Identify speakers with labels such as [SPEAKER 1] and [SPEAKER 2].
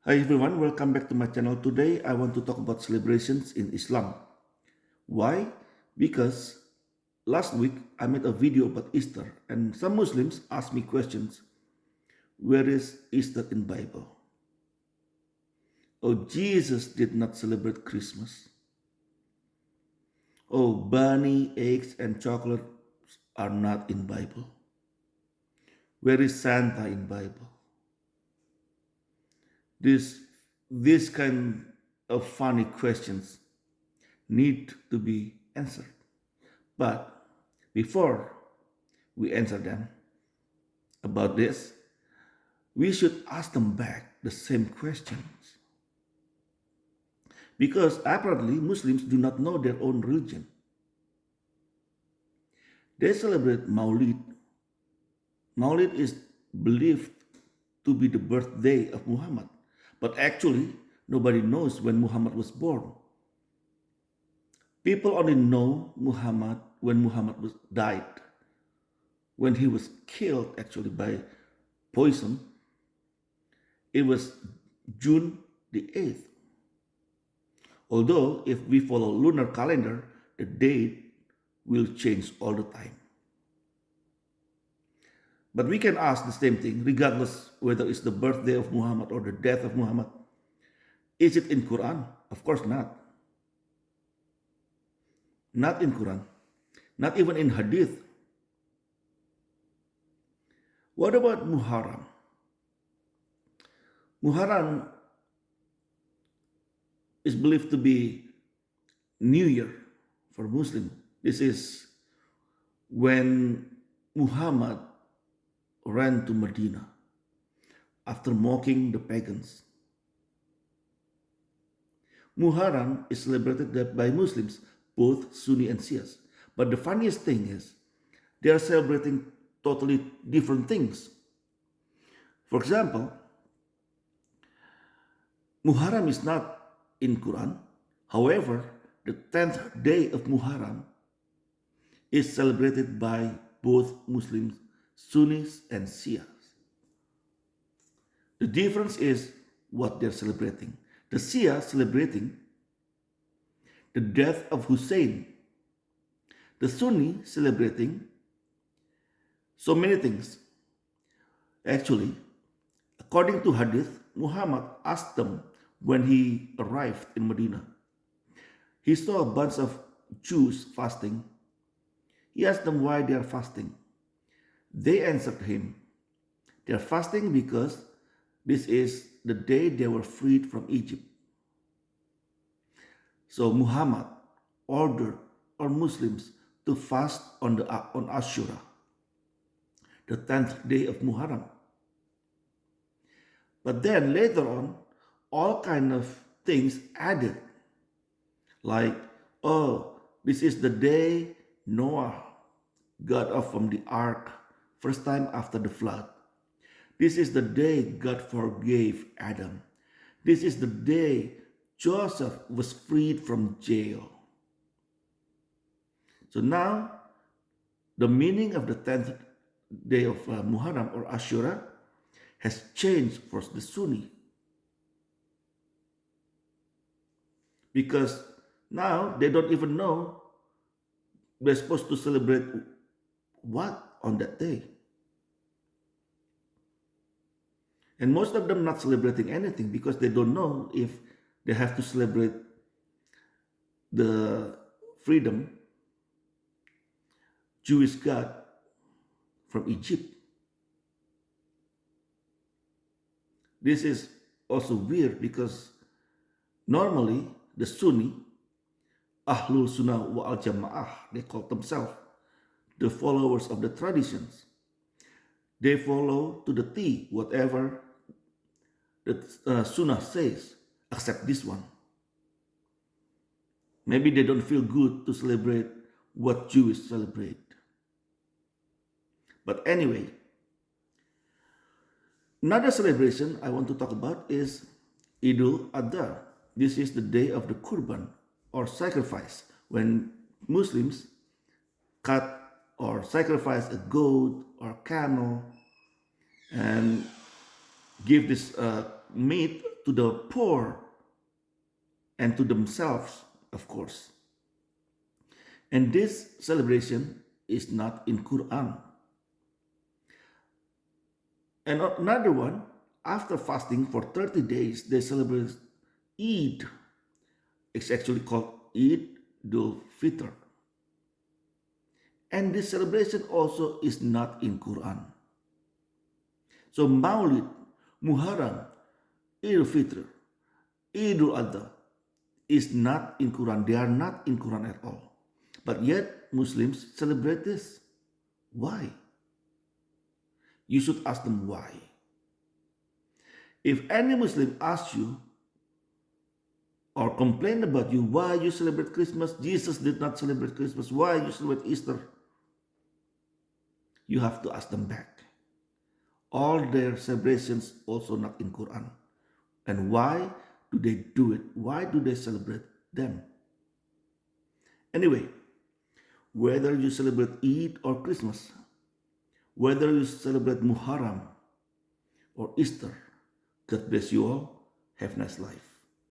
[SPEAKER 1] Hi everyone, welcome back to my channel. Today I want to talk about celebrations in Islam. Why? Because last week I made a video about Easter and some Muslims asked me questions. Where is Easter in Bible? Oh, Jesus did not celebrate Christmas. Oh, bunny, eggs and chocolate are not in Bible. Where is Santa in Bible? This this kind of funny questions need to be answered. But before we answer them about this, we should ask them back the same questions. Because apparently Muslims do not know their own religion. They celebrate Maulid. Maulid is believed to be the birthday of Muhammad. But actually, nobody knows when Muhammad was born. People only know Muhammad when Muhammad died, when he was killed actually by poison. It was June the 8th. Although, if we follow lunar calendar, the date will change all the time. But we can ask the same thing, regardless whether it's the birthday of Muhammad or the death of Muhammad. Is it in Quran? Of course not. Not in Quran. Not even in Hadith. What about Muharram? Muharram is believed to be New Year for Muslim. This is when Muhammad ran to Medina after mocking the pagans. Muharram is celebrated by Muslims, both Sunni and Shias. But the funniest thing is, they are celebrating totally different things. For example, Muharram is not in Quran. However, the 10th day of Muharram is celebrated by both Muslims, Sunnis and Shias. The difference is what they're celebrating. The Shia celebrating the death of Hussein. The Sunni celebrating so many things. Actually, according to Hadith, Muhammad asked them when he arrived in Medina. He saw a bunch of Jews fasting. He asked them why they are fasting. They answered him, they are fasting because this is the day they were freed from Egypt. So Muhammad ordered all Muslims to fast on Ashura, the 10th day of Muharram. But then later on, all kind of things added, like, oh, this is the day Noah got off from the ark, first time after the flood. This is the day God forgave Adam. This is the day Joseph was freed from jail. So now, the meaning of the 10th day of Muharram or Ashura has changed for the Sunni. Because now they don't even know they're supposed to celebrate what on that day. And most of them not celebrating anything because they don't know if they have to celebrate the freedom Jewish God from Egypt. This is also weird because normally the Sunni, Ahlul Sunnah wa al Jama'ah, they call themselves the followers of the traditions. They follow to the T whatever the Sunnah says, except this one. Maybe they don't feel good to celebrate what Jews celebrate. But anyway, another celebration I want to talk about is Idul Adha. This is the day of the Kurban or sacrifice when Muslims cut or sacrifice a goat or camel and give this meat to the poor and to themselves, of course. And this celebration is not in Quran. And another one, after fasting for 30 days, they celebrate Eid. It's actually called Eid Dul Fitr. And this celebration also is not in Quran. So Maulid, Muharam, Idul Fitr, Idul Adha is not in Quran. They are not in Quran at all. But yet Muslims celebrate this. Why? You should ask them why. If any Muslim asks you or complain about you, why you celebrate Christmas, Jesus did not celebrate Christmas, why you celebrate Easter, you have to ask them back. All their celebrations also not in Quran. And why do they do it? Why do they celebrate them? Anyway, whether you celebrate Eid or Christmas, whether you celebrate Muharram or Easter, God bless you all. Have a nice life.